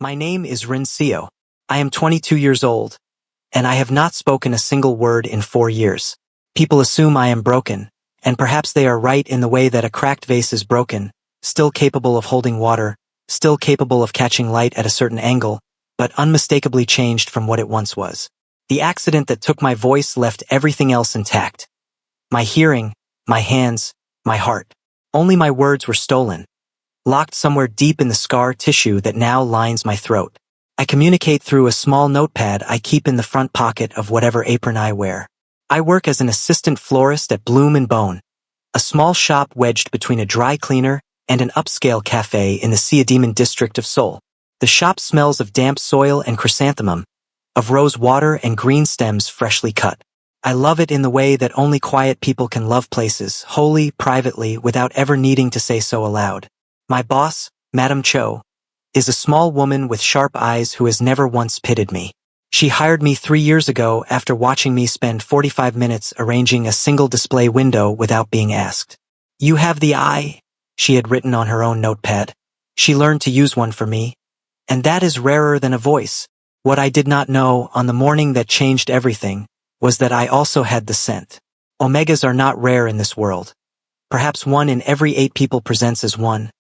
My name is Rincio. I am 22 years old, and I have not spoken a single word in 4 years. People assume I am broken, and perhaps they are right in the way that a cracked vase is broken, still capable of holding water, still capable of catching light at a certain angle, but unmistakably changed from what it once was. The accident that took my voice left everything else intact. My hearing, my hands, my heart. Only my words were stolen, locked somewhere deep in the scar tissue that now lines my throat. I communicate through a small notepad I keep in the front pocket of whatever apron I wear. I work as an assistant florist at Bloom & Bone, a small shop wedged between a dry cleaner and an upscale cafe in the Siademan district of Seoul. The shop smells of damp soil and chrysanthemum, of rose water and green stems freshly cut. I love it in the way that only quiet people can love places, wholly, privately, without ever needing to say so aloud. My boss, Madame Cho, is a small woman with sharp eyes who has never once pitied me. She hired me 3 years ago after watching me spend 45 minutes arranging a single display window without being asked. "You have the eye," she had written on her own notepad. She learned to use one for me, and that is rarer than a voice. What I did not know on the morning that changed everything was that I also had the scent. Omegas are not rare in this world. Perhaps 1 in every 8 people presents as one,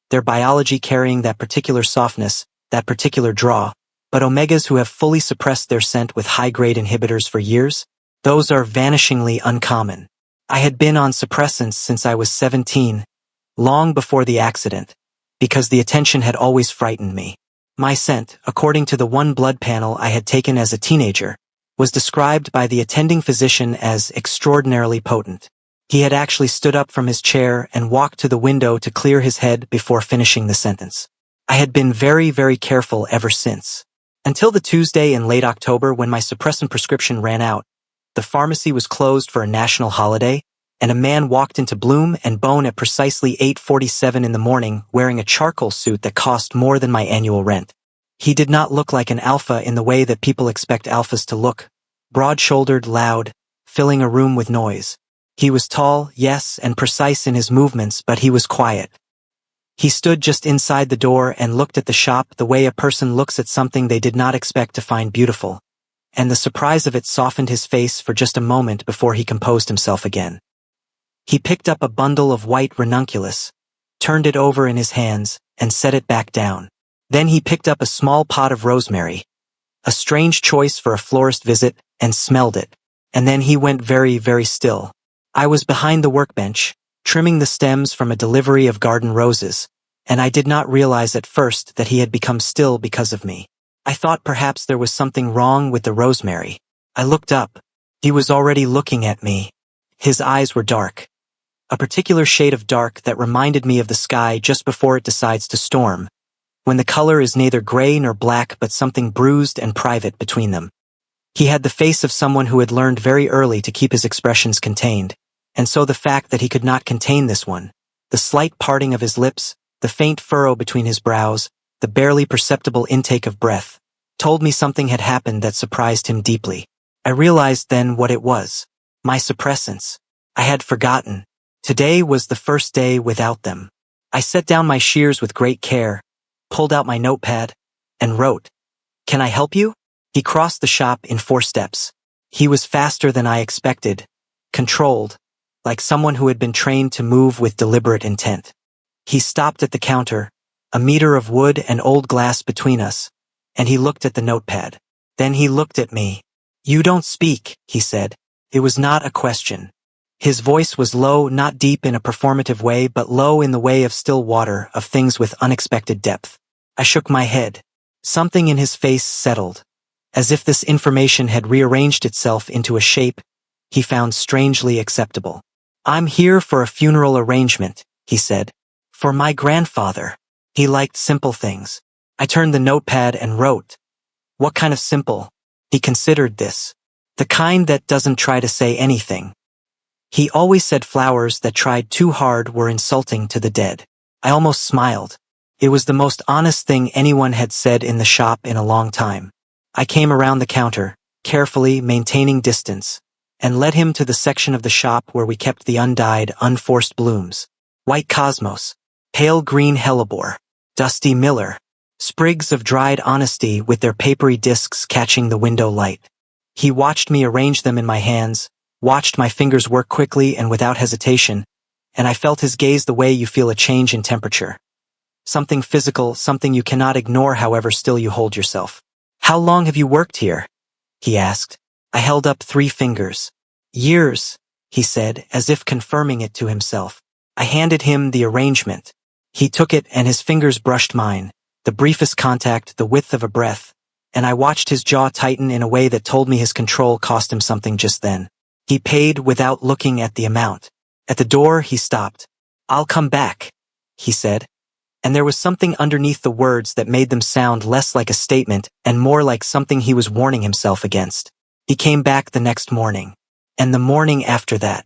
their biology carrying that particular softness, that particular draw. But omegas who have fully suppressed their scent with high-grade inhibitors for years, those are vanishingly uncommon. I had been on suppressants since I was 17, long before the accident, because the attention had always frightened me. My scent, according to the one blood panel I had taken as a teenager, was described by the attending physician as extraordinarily potent. He had actually stood up from his chair and walked to the window to clear his head before finishing the sentence. I had been very, very careful ever since. Until the Tuesday in late October when my suppressant prescription ran out, the pharmacy was closed for a national holiday, and a man walked into Bloom & Bone at precisely 8:47 in the morning wearing a charcoal suit that cost more than my annual rent. He did not look like an alpha in the way that people expect alphas to look, broad-shouldered, loud, filling a room with noise. He was tall, yes, and precise in his movements, but he was quiet. He stood just inside the door and looked at the shop the way a person looks at something they did not expect to find beautiful, and the surprise of it softened his face for just a moment before he composed himself again. He picked up a bundle of white ranunculus, turned it over in his hands, and set it back down. Then he picked up a small pot of rosemary, a strange choice for a florist visit, and smelled it. And then he went very, very still. I was behind the workbench, trimming the stems from a delivery of garden roses, and I did not realize at first that he had become still because of me. I thought perhaps there was something wrong with the rosemary. I looked up. He was already looking at me. His eyes were dark, a particular shade of dark that reminded me of the sky just before it decides to storm, when the color is neither gray nor black but something bruised and private between them. He had the face of someone who had learned very early to keep his expressions contained, and so the fact that he could not contain this one, the slight parting of his lips, the faint furrow between his brows, the barely perceptible intake of breath, told me something had happened that surprised him deeply. I realized then what it was. My suppressants. I had forgotten. Today was the first day without them. I set down my shears with great care, pulled out my notepad, and wrote, "Can I help you?" He crossed the shop in 4 steps. He was faster than I expected, controlled, like someone who had been trained to move with deliberate intent. He stopped at the counter, a meter of wood and old glass between us, and he looked at the notepad. Then he looked at me. "You don't speak," he said. It was not a question. His voice was low, not deep in a performative way, but low in the way of still water, of things with unexpected depth. I shook my head. Something in his face settled, as if this information had rearranged itself into a shape he found strangely acceptable. "I'm here for a funeral arrangement," he said. "For my grandfather." He liked simple things. I turned the notepad and wrote, "What kind of simple?" He considered this. "The kind that doesn't try to say anything." He always said flowers that tried too hard were insulting to the dead. I almost smiled. It was the most honest thing anyone had said in the shop in a long time. I came around the counter, carefully maintaining distance, and led him to the section of the shop where we kept the undyed, unforced blooms. White cosmos, pale green hellebore, dusty miller, sprigs of dried honesty with their papery discs catching the window light. He watched me arrange them in my hands, watched my fingers work quickly and without hesitation, and I felt his gaze the way you feel a change in temperature. Something physical, something you cannot ignore however still you hold yourself. "How long have you worked here?" he asked. I held up 3 fingers. "Years," he said, as if confirming it to himself. I handed him the arrangement. He took it and his fingers brushed mine, the briefest contact, the width of a breath, and I watched his jaw tighten in a way that told me his control cost him something just then. He paid without looking at the amount. At the door, he stopped. "I'll come back," he said. And there was something underneath the words that made them sound less like a statement and more like something he was warning himself against. He came back the next morning. And the morning after that.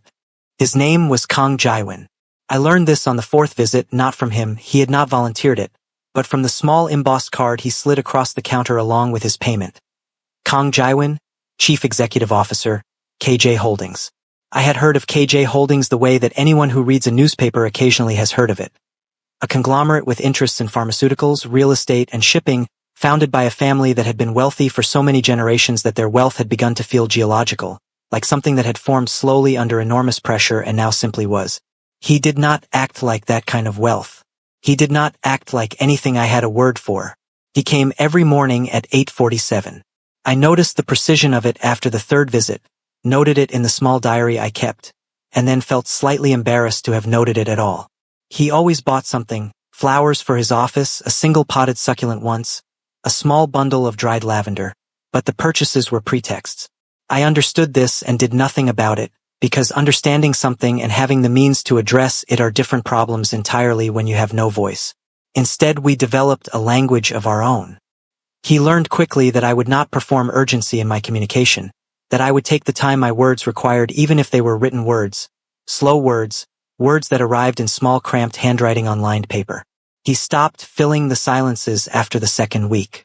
His name was Kang Jaiwan. I learned this on the 4th visit, not from him, he had not volunteered it, but from the small embossed card he slid across the counter along with his payment. Kang Jaiwan, Chief Executive Officer, KJ Holdings. I had heard of KJ Holdings the way that anyone who reads a newspaper occasionally has heard of it. A conglomerate with interests in pharmaceuticals, real estate, and shipping, founded by a family that had been wealthy for so many generations that their wealth had begun to feel geological, like something that had formed slowly under enormous pressure and now simply was. He did not act like that kind of wealth. He did not act like anything I had a word for. He came every morning at 8:47. I noticed the precision of it after the 3rd visit, noted it in the small diary I kept, and then felt slightly embarrassed to have noted it at all. He always bought something, flowers for his office, a single potted succulent once, a small bundle of dried lavender, but the purchases were pretexts. I understood this and did nothing about it, because understanding something and having the means to address it are different problems entirely when you have no voice. Instead, we developed a language of our own. He learned quickly that I would not perform urgency in my communication, that I would take the time my words required even if they were written words, slow words, words that arrived in small cramped handwriting on lined paper. He stopped filling the silences after the 2nd week.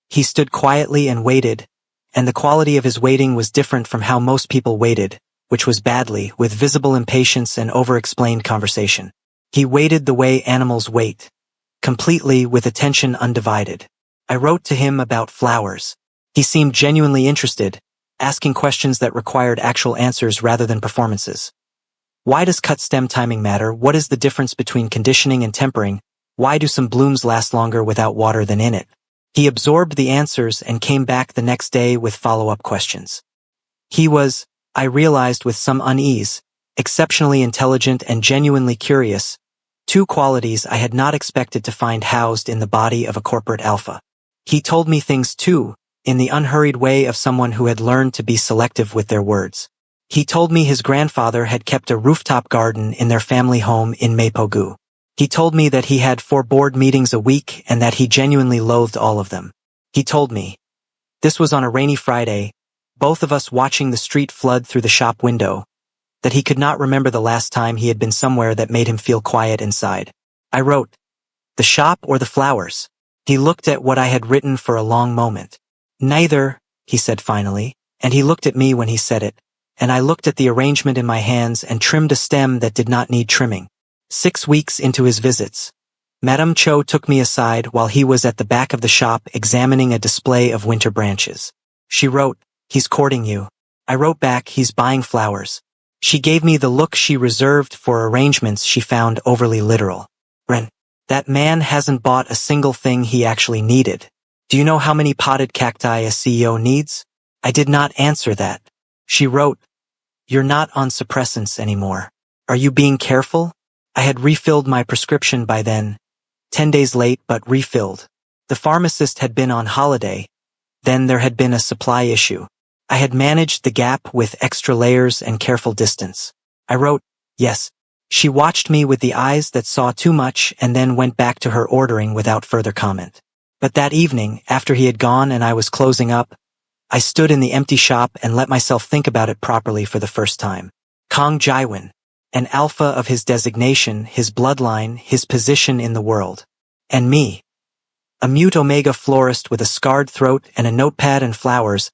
He stood quietly and waited, and the quality of his waiting was different from how most people waited, which was badly, with visible impatience and over-explained conversation. He waited the way animals wait, completely with attention undivided. I wrote to him about flowers. He seemed genuinely interested, asking questions that required actual answers rather than performances. Why does cut stem timing matter? What is the difference between conditioning and tempering? Why do some blooms last longer without water than in it? He absorbed the answers and came back the next day with follow-up questions. He was, I realized with some unease, exceptionally intelligent and genuinely curious, 2 qualities I had not expected to find housed in the body of a corporate alpha. He told me things too, in the unhurried way of someone who had learned to be selective with their words. He told me his grandfather had kept a rooftop garden in their family home in Mapogu. He told me that he had 4 board meetings a week and that he genuinely loathed all of them. He told me. This was on a rainy Friday, both of us watching the street flood through the shop window, that he could not remember the last time he had been somewhere that made him feel quiet inside. I wrote, "The shop or the flowers?" He looked at what I had written for a long moment. "Neither," he said finally, and he looked at me when he said it, and I looked at the arrangement in my hands and trimmed a stem that did not need trimming. 6 weeks into his visits, Madame Cho took me aside while he was at the back of the shop examining a display of winter branches. She wrote, "He's courting you." I wrote back, "He's buying flowers." She gave me the look she reserved for arrangements she found overly literal. "Ren, that man hasn't bought a single thing he actually needed. Do you know how many potted cacti a CEO needs?" I did not answer that. She wrote, "You're not on suppressants anymore. Are you being careful?" I had refilled my prescription by then, 10 days late but refilled. The pharmacist had been on holiday. Then there had been a supply issue. I had managed the gap with extra layers and careful distance. I wrote, "Yes." She watched me with the eyes that saw too much and then went back to her ordering without further comment. But that evening, after he had gone and I was closing up, I stood in the empty shop and let myself think about it properly for the first time. Kang Jaiwan, an alpha of his designation, his bloodline, his position in the world. And me, a mute omega florist with a scarred throat and a notepad and flowers,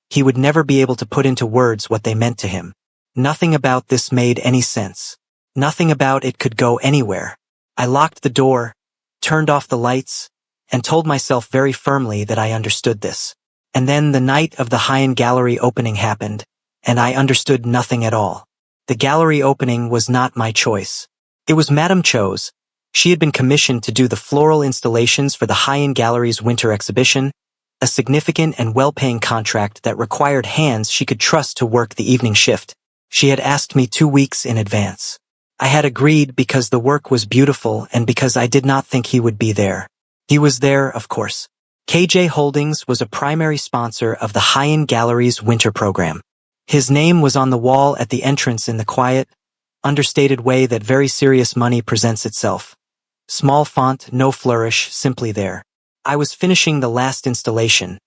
he would never be able to put into words what they meant to him. Nothing about this made any sense. Nothing about it could go anywhere. I locked the door, turned off the lights, and told myself very firmly that I understood this. And then the night of the Heian Gallery opening happened, and I understood nothing at all. The gallery opening was not my choice. It was Madame Cho's. She had been commissioned to do the floral installations for the Heian Gallery's winter exhibition, a significant and well-paying contract that required hands she could trust to work the evening shift. She had asked me 2 weeks in advance. I had agreed because the work was beautiful and because I did not think he would be there. He was there, of course. KJ Holdings was a primary sponsor of the Heian Gallery's winter program. His name was on the wall at the entrance in the quiet, understated way that very serious money presents itself. Small font, no flourish, simply there. I was finishing the last installation,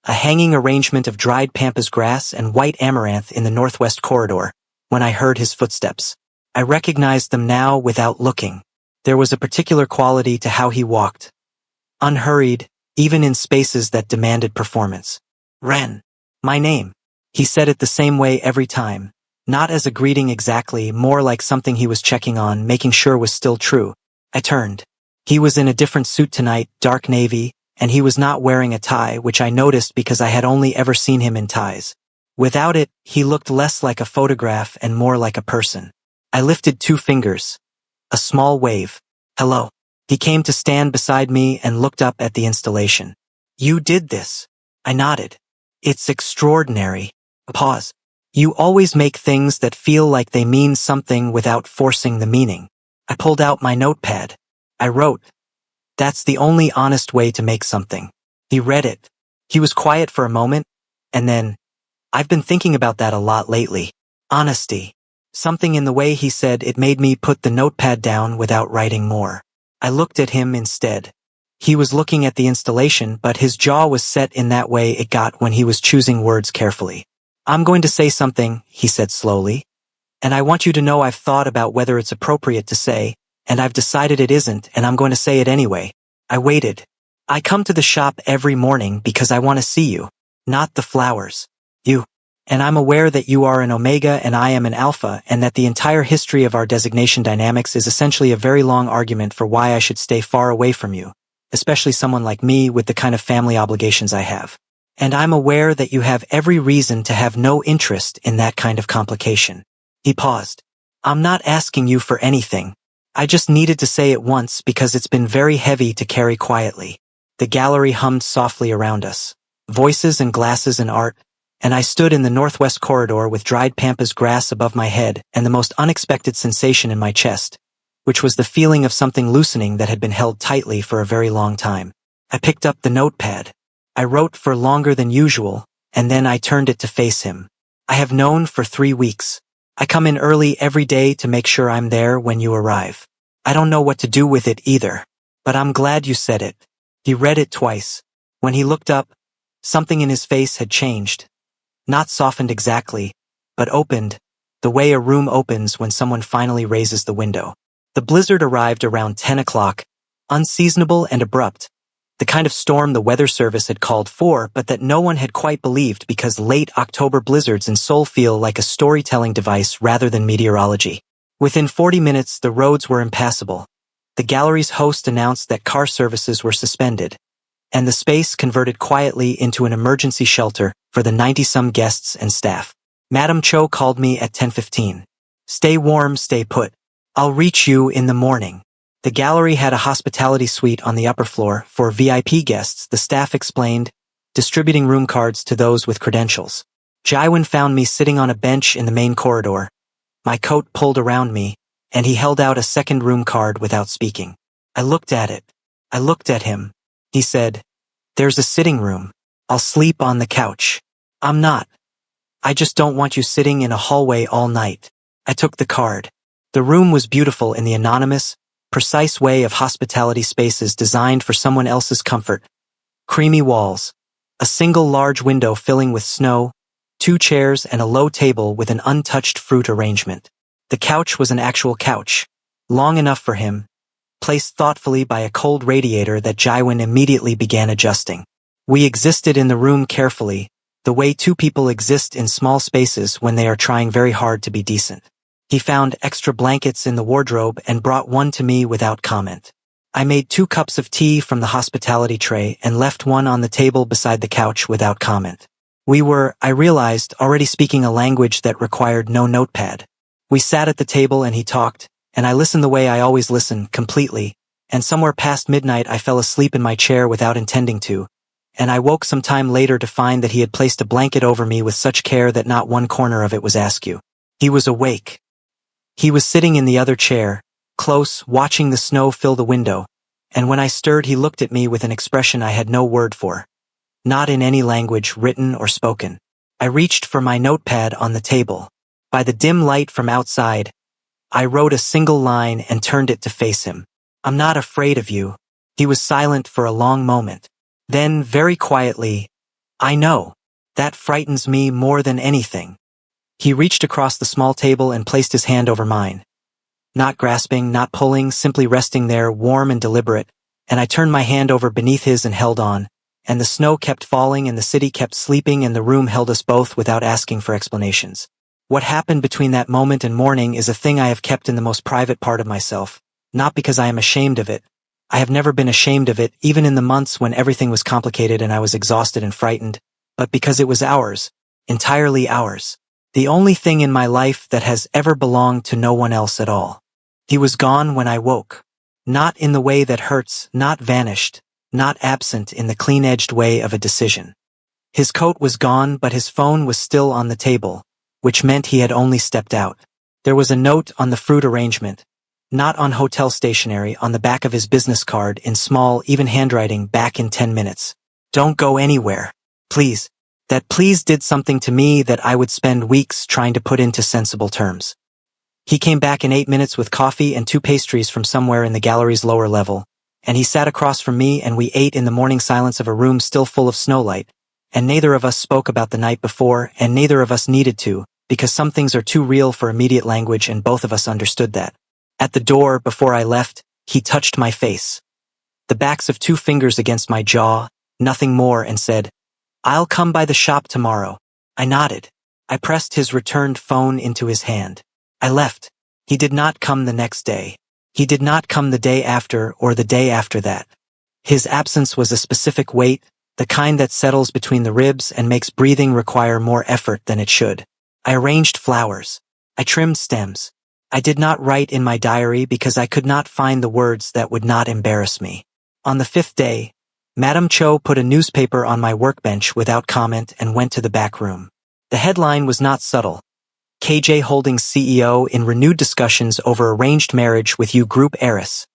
a hanging arrangement of dried pampas grass and white amaranth in the northwest corridor, when I heard his footsteps. I recognized them now without looking. There was a particular quality to how he walked. Unhurried, even in spaces that demanded performance. Ren. My name. He said it the same way every time, not as a greeting exactly, more like something he was checking on, making sure was still true. I turned. He was in a different suit tonight, dark navy, and he was not wearing a tie, which I noticed because I had only ever seen him in ties. Without it, he looked less like a photograph and more like a person. I lifted 2 fingers. A small wave. Hello. He came to stand beside me and looked up at the installation. You did this. I nodded. It's extraordinary. A pause. You always make things that feel like they mean something without forcing the meaning. I pulled out my notepad. I wrote. That's the only honest way to make something. He read it. He was quiet for a moment, and then, I've been thinking about that a lot lately. Honesty. Something in the way he said it made me put the notepad down without writing more. I looked at him instead. He was looking at the installation, but his jaw was set in that way it got when he was choosing words carefully. I'm going to say something, he said slowly. And I want you to know I've thought about whether it's appropriate to say, and I've decided it isn't, and I'm going to say it anyway. I waited. I come to the shop every morning because I want to see you, not the flowers. You. And I'm aware that you are an omega and I am an alpha, and that the entire history of our designation dynamics is essentially a very long argument for why I should stay far away from you, especially someone like me with the kind of family obligations I have. And I'm aware that you have every reason to have no interest in that kind of complication. He paused. I'm not asking you for anything. I just needed to say it once because it's been very heavy to carry quietly. The gallery hummed softly around us. Voices and glasses and art, and I stood in the northwest corridor with dried pampas grass above my head and the most unexpected sensation in my chest, which was the feeling of something loosening that had been held tightly for a very long time. I picked up the notepad. I wrote for longer than usual, and then I turned it to face him. I have known for 3 weeks. I come in early every day to make sure I'm there when you arrive. I don't know what to do with it either, but I'm glad you said it. He read it twice. When he looked up, something in his face had changed. Not softened exactly, but opened, the way a room opens when someone finally raises the window. The blizzard arrived around 10 o'clock, unseasonable and abrupt, the kind of storm the weather service had called for, but that no one had quite believed because late October blizzards in Seoul feel like a storytelling device rather than meteorology. Within 40 minutes, the roads were impassable. The gallery's host announced that car services were suspended, and the space converted quietly into an emergency shelter for the 90-some guests and staff. Madame Cho called me at 10:15. Stay warm, stay put. I'll reach you in the morning. The gallery had a hospitality suite on the upper floor for VIP guests, the staff explained, distributing room cards to those with credentials. Jaiwon found me sitting on a bench in the main corridor, my coat pulled around me, and he held out a second room card without speaking. I looked at it. I looked at him. He said, "There's a sitting room. I'll sleep on the couch." I'm not. I just don't want you sitting in a hallway all night. I took the card. The room was beautiful in the anonymous, precise way of hospitality spaces designed for someone else's comfort. Creamy walls, a single large window filling with snow, 2 chairs and a low table with an untouched fruit arrangement. The couch was an actual couch, long enough for him, placed thoughtfully by a cold radiator that Jaiwon immediately began adjusting. We existed in the room carefully, the way 2 people exist in small spaces when they are trying very hard to be decent. He found extra blankets in the wardrobe and brought one to me without comment. I made 2 cups of tea from the hospitality tray and left one on the table beside the couch without comment. We were, I realized, already speaking a language that required no notepad. We sat at the table and he talked, and I listened the way I always listen, completely, and somewhere past midnight I fell asleep in my chair without intending to, and I woke some time later to find that he had placed a blanket over me with such care that not one corner of it was askew. He was awake. He was sitting in the other chair, close, watching the snow fill the window, and when I stirred he looked at me with an expression I had no word for. Not in any language, written or spoken. I reached for my notepad on the table. By the dim light from outside, I wrote a single line and turned it to face him. "I'm not afraid of you." He was silent for a long moment. Then, very quietly, "I know. That frightens me more than anything." He reached across the small table and placed his hand over mine. Not grasping, not pulling, simply resting there, warm and deliberate, and I turned my hand over beneath his and held on, and the snow kept falling and the city kept sleeping and the room held us both without asking for explanations. What happened between that moment and morning is a thing I have kept in the most private part of myself, not because I am ashamed of it. I have never been ashamed of it, even in the months when everything was complicated and I was exhausted and frightened, but because it was ours, entirely ours. The only thing in my life that has ever belonged to no one else at all. He was gone when I woke. Not in the way that hurts, not vanished, not absent in the clean-edged way of a decision. His coat was gone, but his phone was still on the table, which meant he had only stepped out. There was a note on the fruit arrangement, not on hotel stationery, on the back of his business card in small, even handwriting, "Back in 10 minutes. Don't go anywhere. Please." That "please" did something to me that I would spend weeks trying to put into sensible terms. He came back in 8 minutes with coffee and 2 pastries from somewhere in the gallery's lower level, and he sat across from me and we ate in the morning silence of a room still full of snowlight, and neither of us spoke about the night before, and neither of us needed to, because some things are too real for immediate language and both of us understood that. At the door, before I left, he touched my face. The backs of 2 fingers against my jaw, nothing more, and said, "I'll come by the shop tomorrow." I nodded. I pressed his returned phone into his hand. I left. He did not come the next day. He did not come the day after or the day after that. His absence was a specific weight, the kind that settles between the ribs and makes breathing require more effort than it should. I arranged flowers. I trimmed stems. I did not write in my diary because I could not find the words that would not embarrass me. On the 5th day, Madame Cho put a newspaper on my workbench without comment and went to the back room. The headline was not subtle. KJ Holdings CEO in renewed discussions over arranged marriage with U Group heiress.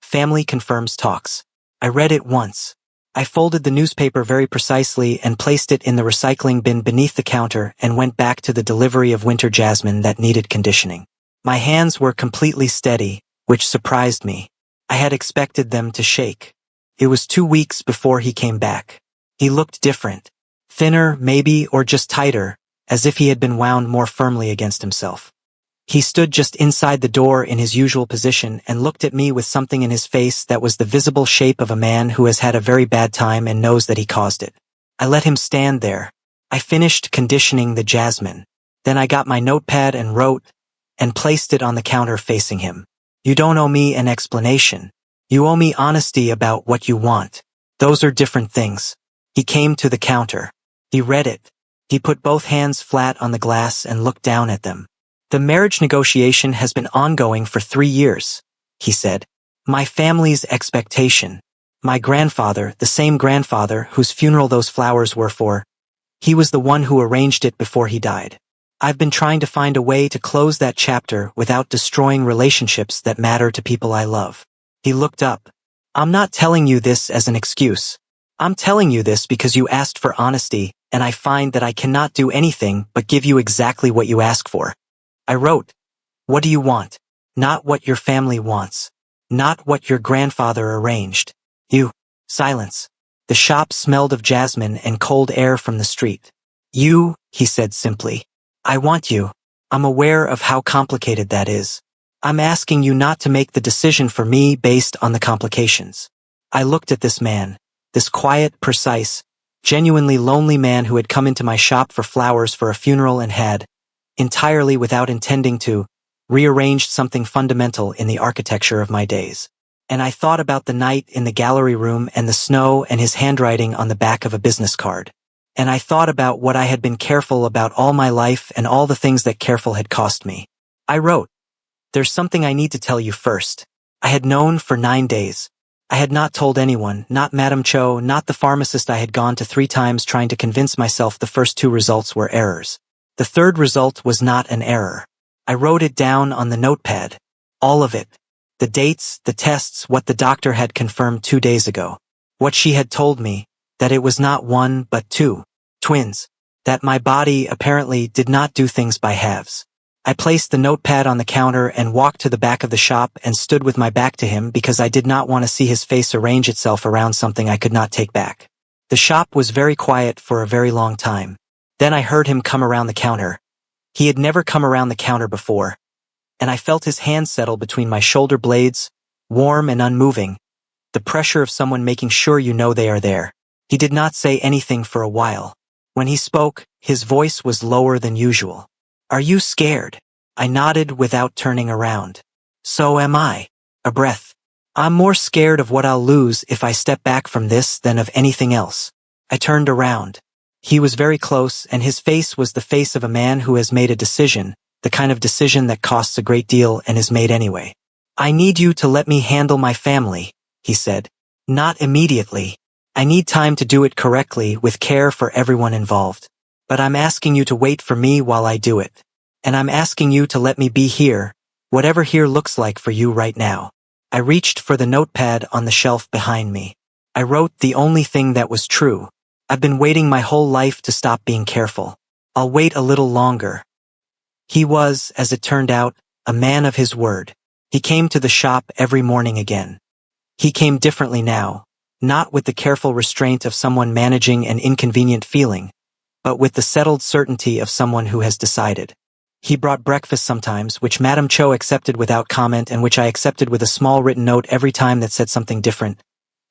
Family confirms talks. I read it once. I folded the newspaper very precisely and placed it in the recycling bin beneath the counter and went back to the delivery of winter jasmine that needed conditioning. My hands were completely steady, which surprised me. I had expected them to shake. It was 2 weeks before he came back. He looked different. Thinner, maybe, or just tighter, as if he had been wound more firmly against himself. He stood just inside the door in his usual position and looked at me with something in his face that was the visible shape of a man who has had a very bad time and knows that he caused it. I let him stand there. I finished conditioning the jasmine. Then I got my notepad and wrote, and placed it on the counter facing him. "You don't owe me an explanation. You owe me honesty about what you want. Those are different things." He came to the counter. He read it. He put both hands flat on the glass and looked down at them. "The marriage negotiation has been ongoing for 3 years, he said. My family's expectation. My grandfather, the same grandfather whose funeral those flowers were for, he was the one who arranged it before he died. I've been trying to find a way to close that chapter without destroying relationships that matter to people I love." He looked up. "I'm not telling you this as an excuse. I'm telling you this because you asked for honesty, and I find that I cannot do anything but give you exactly what you ask for." I wrote, "What do you want? Not what your family wants. Not what your grandfather arranged. You." Silence. The shop smelled of jasmine and cold air from the street. "You," he said simply. "I want you. I'm aware of how complicated that is. I'm asking you not to make the decision for me based on the complications." I looked at this man, this quiet, precise, genuinely lonely man who had come into my shop for flowers for a funeral and had, entirely without intending to, rearranged something fundamental in the architecture of my days. And I thought about the night in the gallery room and the snow and his handwriting on the back of a business card. And I thought about what I had been careful about all my life and all the things that careful had cost me. I wrote, "There's something I need to tell you first. I had known for 9 days. I had not told anyone, not Madame Cho, not the pharmacist I had gone to 3 times trying to convince myself the first 2 results were errors. The third result was not an error. I wrote it down on the notepad. All of it. The dates, the tests, what the doctor had confirmed 2 days ago. What she had told me, that it was not 1 but 2. Twins. That my body apparently did not do things by halves. I placed the notepad on the counter and walked to the back of the shop and stood with my back to him because I did not want to see his face arrange itself around something I could not take back. The shop was very quiet for a very long time. Then I heard him come around the counter. He had never come around the counter before, and I felt his hand settle between my shoulder blades, warm and unmoving, the pressure of someone making sure you know they are there. He did not say anything for a while. When he spoke, his voice was lower than usual. "Are you scared?" I nodded without turning around. "So am I." A breath. "I'm more scared of what I'll lose if I step back from this than of anything else." I turned around. He was very close, and his face was the face of a man who has made a decision, the kind of decision that costs a great deal and is made anyway. "I need you to let me handle my family," he said. "Not immediately. I need time to do it correctly with care for everyone involved. But I'm asking you to wait for me while I do it. And I'm asking you to let me be here, whatever here looks like for you right now." I reached for the notepad on the shelf behind me. I wrote the only thing that was true. I've been waiting my whole life to stop being careful. I'll wait a little longer. He was, as it turned out, a man of his word. He came to the shop every morning again. He came differently now, not with the careful restraint of someone managing an inconvenient feeling, but with the settled certainty of someone who has decided. He brought breakfast sometimes, which Madame Cho accepted without comment and which I accepted with a small written note every time that said something different.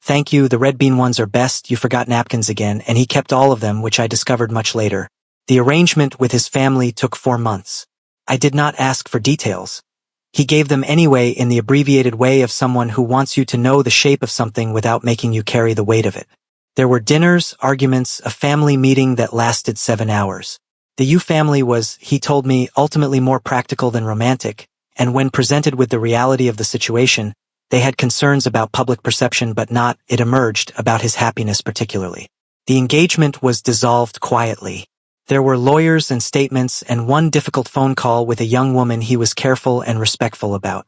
"Thank you, the red bean ones are best, you forgot napkins again," and he kept all of them, which I discovered much later. The arrangement with his family took 4 months. I did not ask for details. He gave them anyway in the abbreviated way of someone who wants you to know the shape of something without making you carry the weight of it. There were dinners, arguments, a family meeting that lasted 7 hours. The Yu family was, he told me, ultimately more practical than romantic, and when presented with the reality of the situation, they had concerns about public perception but not, it emerged, about his happiness particularly. The engagement was dissolved quietly. There were lawyers and statements and one difficult phone call with a young woman he was careful and respectful about.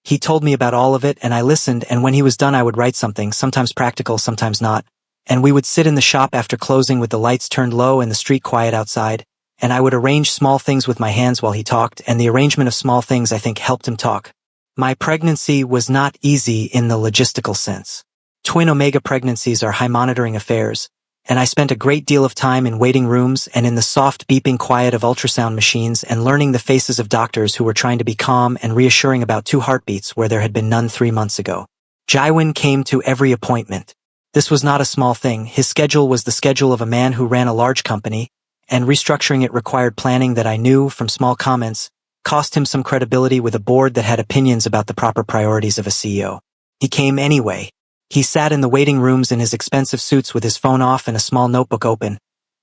He told me about all of it and I listened, and when he was done I would write something, sometimes practical, sometimes not, and we would sit in the shop after closing with the lights turned low and the street quiet outside, and I would arrange small things with my hands while he talked, and the arrangement of small things I think helped him talk. My pregnancy was not easy in the logistical sense. Twin Omega pregnancies are high monitoring affairs, and I spent a great deal of time in waiting rooms and in the soft beeping quiet of ultrasound machines and learning the faces of doctors who were trying to be calm and reassuring about 2 heartbeats where there had been none 3 months ago. Jaiwin came to every appointment. This was not a small thing. His schedule was the schedule of a man who ran a large company, and restructuring it required planning that I knew, from small comments, cost him some credibility with a board that had opinions about the proper priorities of a CEO. He came anyway. He sat in the waiting rooms in his expensive suits with his phone off and a small notebook open.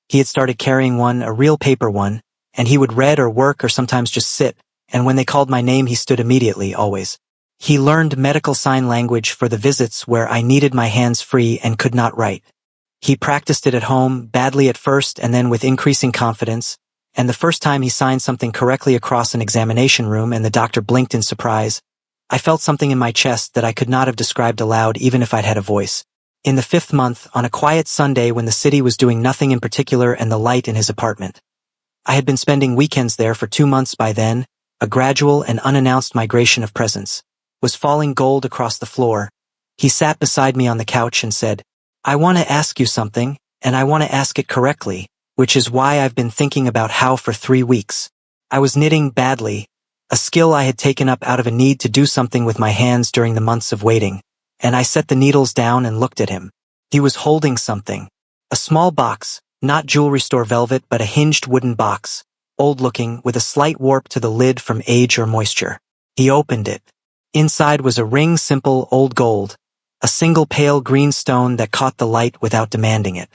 He had started carrying one, a real paper one, and he would read or work or sometimes just sit, and when they called my name he stood immediately, always. He learned medical sign language for the visits where I needed my hands free and could not write. He practiced it at home, badly at first and then with increasing confidence, and the first time he signed something correctly across an examination room and the doctor blinked in surprise, I felt something in my chest that I could not have described aloud even if I'd had a voice. In the 5th month, on a quiet Sunday when the city was doing nothing in particular and the light in his apartment. I had been spending weekends there for 2 months by then, a gradual and unannounced migration of presence was falling gold across the floor. He sat beside me on the couch and said, "I want to ask you something, and I want to ask it correctly, which is why I've been thinking about how for 3 weeks. I was knitting badly, a skill I had taken up out of a need to do something with my hands during the months of waiting, and I set the needles down and looked at him. He was holding something. A small box, not jewelry store velvet but a hinged wooden box, old-looking, with a slight warp to the lid from age or moisture. He opened it. Inside was a ring, simple old gold, a single pale green stone that caught the light without demanding it.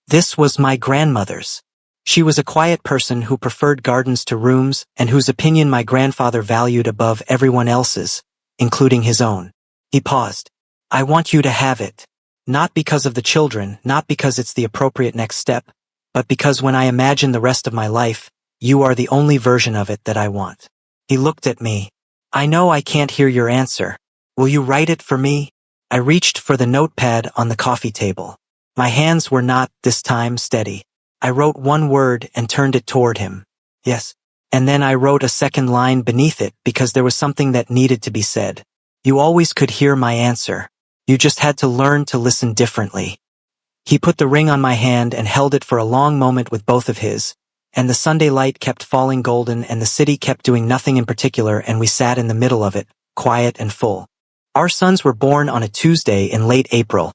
This was my grandmother's. She was a quiet person who preferred gardens to rooms and whose opinion my grandfather valued above everyone else's, including his own. He paused. I want you to have it. Not because of the children, not because it's the appropriate next step, but because when I imagine the rest of my life, you are the only version of it that I want. He looked at me. I know I can't hear your answer. Will you write it for me? I reached for the notepad on the coffee table. My hands were not, this time, steady. I wrote one word and turned it toward him. Yes. And then I wrote a second line beneath it because there was something that needed to be said. You always could hear my answer. You just had to learn to listen differently. He put the ring on my hand and held it for a long moment with both of his, and the Sunday light kept falling golden and the city kept doing nothing in particular, and we sat in the middle of it, quiet and full. Our sons were born on a Tuesday in late April,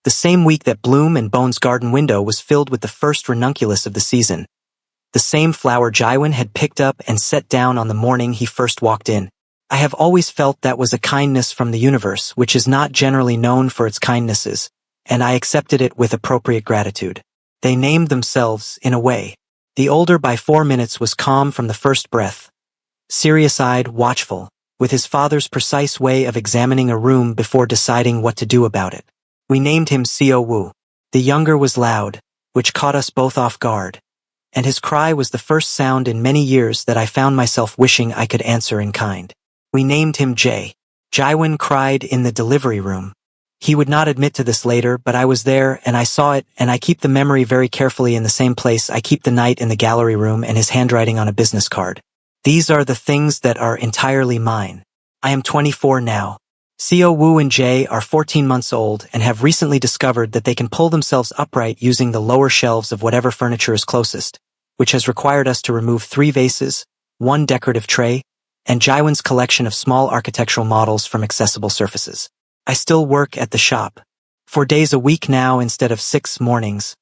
the same week that Bloom and Bone's garden window was filled with the first ranunculus of the season. The same flower Jaiwan had picked up and set down on the morning he first walked in. I have always felt that was a kindness from the universe, which is not generally known for its kindnesses, and I accepted it with appropriate gratitude. They named themselves, in a way. The older by 4 minutes was calm from the first breath, serious-eyed, watchful, with his father's precise way of examining a room before deciding what to do about it. We named him Seo Wu. The younger was loud, which caught us both off guard, and his cry was the first sound in many years that I found myself wishing I could answer in kind. We named him Jay. Jaiwan cried in the delivery room. He would not admit to this later, but I was there and I saw it, and I keep the memory very carefully in the same place I keep the night in the gallery room and his handwriting on a business card. These are the things that are entirely mine. I am 24 now. Seo Wu and Jay are 14 months old and have recently discovered that they can pull themselves upright using the lower shelves of whatever furniture is closest, which has required us to remove 3 vases, 1 decorative tray, and Jaiwan's collection of small architectural models from accessible surfaces. I still work at the shop. 4 days a week now instead of 6 mornings.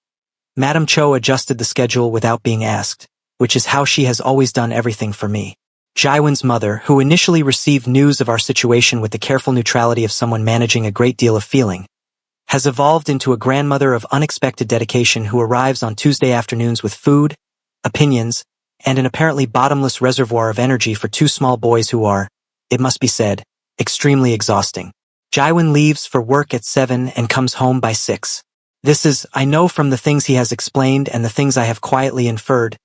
Madam Cho adjusted the schedule without being asked, which is how she has always done everything for me. Jaiwan's mother, who initially received news of our situation with the careful neutrality of someone managing a great deal of feeling, has evolved into a grandmother of unexpected dedication who arrives on Tuesday afternoons with food, opinions, and an apparently bottomless reservoir of energy for 2 small boys who are, it must be said, extremely exhausting. Jaiwan leaves for work at 7 and comes home by 6. This is, I know from the things he has explained and the things I have quietly inferred,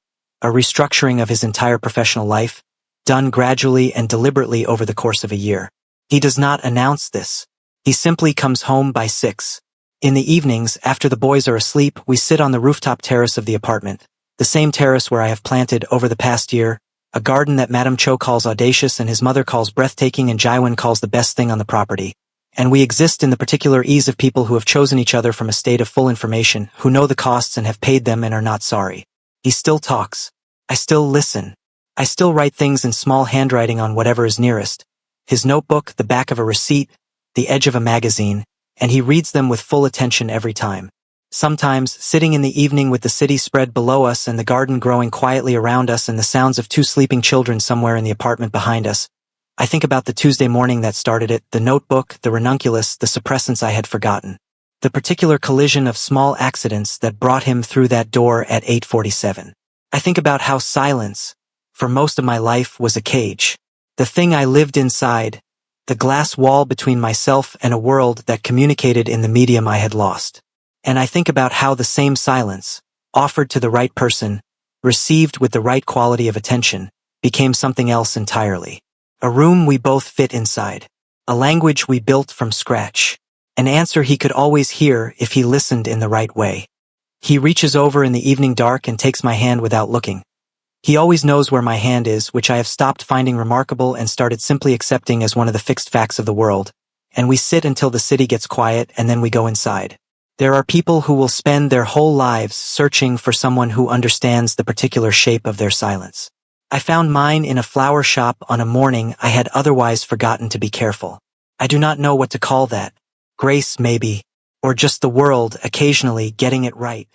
a restructuring of his entire professional life, done gradually and deliberately over the course of a year. He does not announce this. He simply comes home by 6. In the evenings, after the boys are asleep, we sit on the rooftop terrace of the apartment, the same terrace where I have planted, over the past year, a garden that Madam Cho calls audacious and his mother calls breathtaking and Jaiwan calls the best thing on the property. And we exist in the particular ease of people who have chosen each other from a state of full information, who know the costs and have paid them and are not sorry. He still talks. I still listen. I still write things in small handwriting on whatever is nearest. His notebook, the back of a receipt, the edge of a magazine, and he reads them with full attention every time. Sometimes, sitting in the evening with the city spread below us and the garden growing quietly around us and the sounds of 2 sleeping children somewhere in the apartment behind us, I think about the Tuesday morning that started it, the notebook, the ranunculus, the suppressants I had forgotten. The particular collision of small accidents that brought him through that door at 8:47. I think about how silence, for most of my life, was a cage. The thing I lived inside, the glass wall between myself and a world that communicated in the medium I had lost. And I think about how the same silence, offered to the right person, received with the right quality of attention, became something else entirely. A room we both fit inside. A language we built from scratch. An answer he could always hear if he listened in the right way. He reaches over in the evening dark and takes my hand without looking. He always knows where my hand is, which I have stopped finding remarkable and started simply accepting as one of the fixed facts of the world. And we sit until the city gets quiet and then we go inside. There are people who will spend their whole lives searching for someone who understands the particular shape of their silence. I found mine in a flower shop on a morning I had otherwise forgotten to be careful. I do not know what to call that. Grace, maybe, or just the world occasionally getting it right.